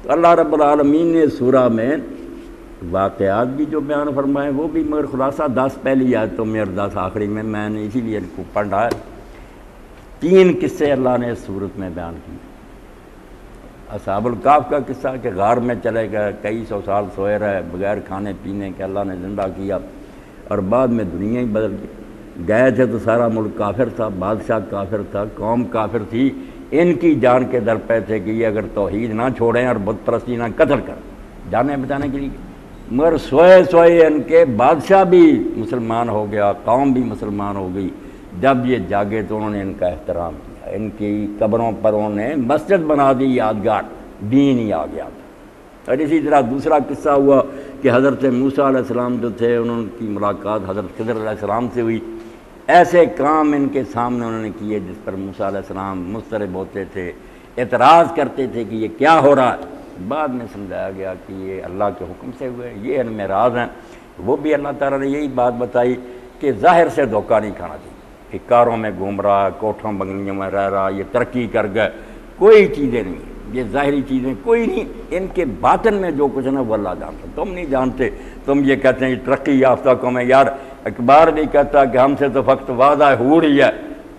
تو اللہ رب العالمین نے سورہ میں واقعات بھی جو بیان فرمائے وہ بھی، مگر خلاصہ 10 پہلی آیتوں میں اور 10 آخری میں نے اسی لیے ان کو پڑھا ہے۔ 3 قصے اللہ نے اس صورت میں بیان کیے۔ اصحاب الکہف کا قصہ کہ غار میں چلے گئے، کئی سو سال سوئے رہے بغیر کھانے پینے کے، اللہ نے زندہ کیا اور بعد میں دنیا ہی بدل گئی۔ گئے تھے تو سارا ملک کافر تھا، بادشاہ کافر تھا، قوم کافر تھی، ان کی جان کے در پہ تھے کہ یہ اگر توحید نہ چھوڑیں اور بت پرستی نہ قتل کریں جانیں بچانے کے لیے، مگر سوئے سوئے ان کے بادشاہ بھی مسلمان ہو گیا، قوم بھی مسلمان ہو گئی۔ جب یہ جاگے تو انہوں نے ان کا احترام کیا، ان کی قبروں پر انہوں نے مسجد بنا دی، یادگار، دین ہی آ گیا تھا۔ اور اسی طرح دوسرا قصہ ہوا کہ حضرت موسی علیہ السلام جو تھے انہوں کی ملاقات حضرت خضر علیہ السلام سے ہوئی۔ ایسے کام ان کے سامنے انہوں نے کیے جس پر موسی علیہ السلام مضطرب ہوتے تھے، اعتراض کرتے تھے کہ یہ کیا ہو رہا ہے۔ بعد میں سمجھایا گیا کہ یہ اللہ کے حکم سے ہوئے، یہ ان میں راز ہیں۔ وہ بھی اللہ تعالیٰ نے یہی بات بتائی کہ ظاہر سے دھوکہ نہیں کھانا چاہیے کہ کاروں میں گھوم رہا، کوٹھوں بنگلیوں میں رہ رہا، یہ ترقی کر گئے، کوئی چیزیں نہیں، یہ ظاہری چیزیں کوئی نہیں، ان کے باطن میں جو کچھ ہے نا وہ اللہ جانتا۔ تم نہیں جانتے، تم یہ کہتے ہیں یہ ترقی یافتہ قوم ہے، یار اخبار بھی کہتا کہ ہم سے تو فقط وعدہ حور ہی ہے،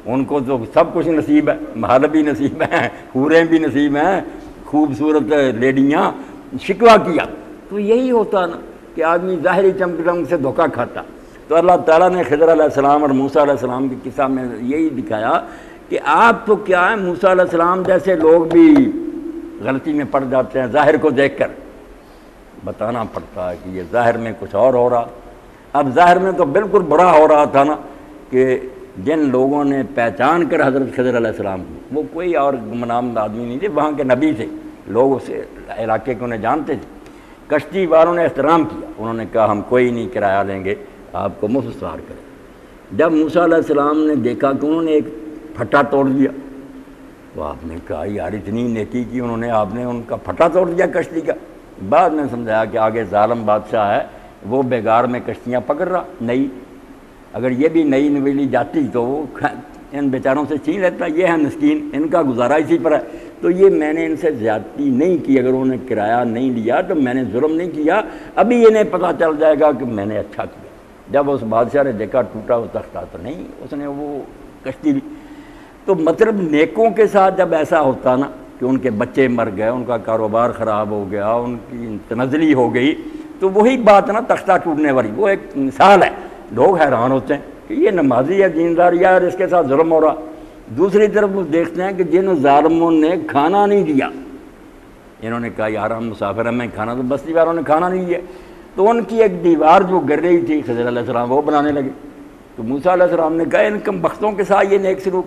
ان کو تو سب کچھ نصیب ہے، محل بھی نصیب ہیں، حوریں بھی نصیب ہیں، خوبصورت لیڈیاں، شکوہ کیا۔ تو یہی ہوتا نا کہ آدمی ظاہری چمک دمک سے دھوکہ کھاتا۔ تو اللہ تعالیٰ نے خضر علیہ السلام اور موسیٰ علیہ السلام کے قصہ میں یہی دکھایا کہ آپ تو کیا ہے، موسیٰ علیہ السلام جیسے لوگ بھی غلطی میں پڑ جاتے ہیں، ظاہر کو دیکھ کر بتانا پڑتا ہے کہ یہ ظاہر میں کچھ اور ہو رہا۔ اب ظاہر میں تو بالکل برا ہو رہا تھا نا کہ جن لوگوں نے پہچان کر حضرت خضر علیہ السلام کو، وہ کوئی اور گمنام آدمی نہیں تھے، وہاں کے نبی تھے، لوگ اس علاقے کو انہیں جانتے تھے۔ کشتی والوں نے احترام کیا، انہوں نے کہا ہم کوئی نہیں کرایہ لیں گے، آپ کو مفت سوار کریں۔ جب موسیٰ علیہ السلام نے دیکھا کہ انہوں نے ایک پھٹا توڑ دیا، تو آپ نے کہا یار اتنی نیکی کی انہوں نے، آپ نے ان کا پھٹا توڑ دیا کشتی کا۔ بعد میں سمجھایا کہ آگے ظالم بادشاہ ہے، وہ بیگار میں کشتیاں پکڑ رہا، نئی، اگر یہ بھی نئی نویلی جاتی تو وہ ان بیچاروں سے چھین لیتا، یہ ہے مسکین، ان کا گزارا اسی پر ہے۔ تو یہ میں نے ان سے زیادتی نہیں کی، اگر انہوں نے کرایہ نہیں لیا تو میں نے ظلم نہیں کیا، ابھی انہیں پتہ چل جائے گا کہ میں نے اچھا کیا۔ جب اس بادشاہ نے دیکھا ٹوٹا ہوا تختہ تو نہیں، اس نے وہ کشتی لی۔ تو مطلب نیکوں کے ساتھ جب ایسا ہوتا نا کہ ان کے بچے مر گئے، ان کا کاروبار خراب ہو گیا، ان کی تنزلی ہو گئی، تو وہی بات نا تختہ ٹوٹنے والی، وہ ایک مثال ہے۔ لوگ حیران ہوتے ہیں کہ یہ نمازی ہے، دیندار، یار اس کے ساتھ ظلم ہو رہا۔ دوسری طرف وہ دیکھتے ہیں کہ جن ظالموں نے کھانا نہیں دیا، انہوں نے کہا یار ہم مسافر ہیں، میں کھانا، تو بستی والوں نے کھانا نہیں دیا، تو ان کی ایک دیوار جو گر رہی تھی خضر علیہ السلام وہ بنانے لگے۔ تو موسیٰ علیہ السلام نے کہا ان کم بختوں کے ساتھ یہ نیک سلوک،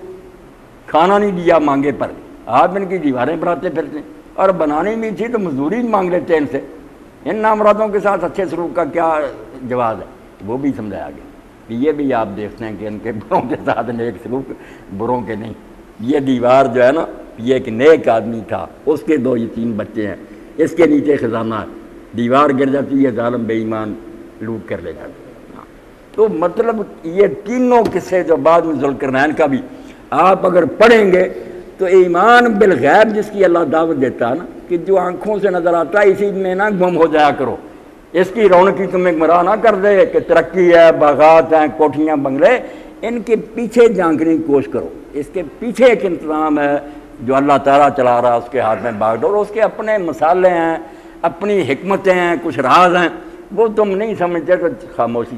کھانا نہیں دیا مانگے پر آپ ان کی دیواریں بناتے پھرتے ہیں، اور بنانی بھی تھی تو مزدوری مانگ لیتے ان سے، ان نامرادوں کے ساتھ اچھے سلوک کا کیا جواز ہے؟ وہ بھی سمجھایا گیا کہ یہ بھی آپ دیکھتے ہیں کہ ان کے بروں کے ساتھ نیک سلوک، بروں کے نہیں۔ یہ دیوار جو ہے نا، یہ ایک نیک آدمی تھا، اس کے 2 یتیم بچے ہیں، اس کے نیچے خزانہ ہے، دیوار گر جاتی ہے، ظالم بے ایمان لوٹ کر لے جاتے۔ تو مطلب یہ تینوں قصے جو بعد میں ذوالقرنین کا بھی آپ اگر پڑھیں گے تو ایمان بالغیب جس کی اللہ دعوت دیتا ہے نا کہ جو آنکھوں سے نظر آتا ہے اسی میں نہ گم ہو جایا کرو، اس کی رونقی تمہیں گمراہ نہ کر دے کہ ترقی ہے، باغات ہیں، کوٹھیاں بنگلے، ان کے پیچھے جھانکنے کی کوشش کرو، اس کے پیچھے ایک انتظام ہے جو اللہ تعالیٰ چلا رہا، اس کے ہاتھ میں باغ ڈور، اس کے اپنے مسالے ہیں، اپنی حکمتیں ہیں، کچھ راز ہیں، وہ تم نہیں سمجھتے تو خاموشی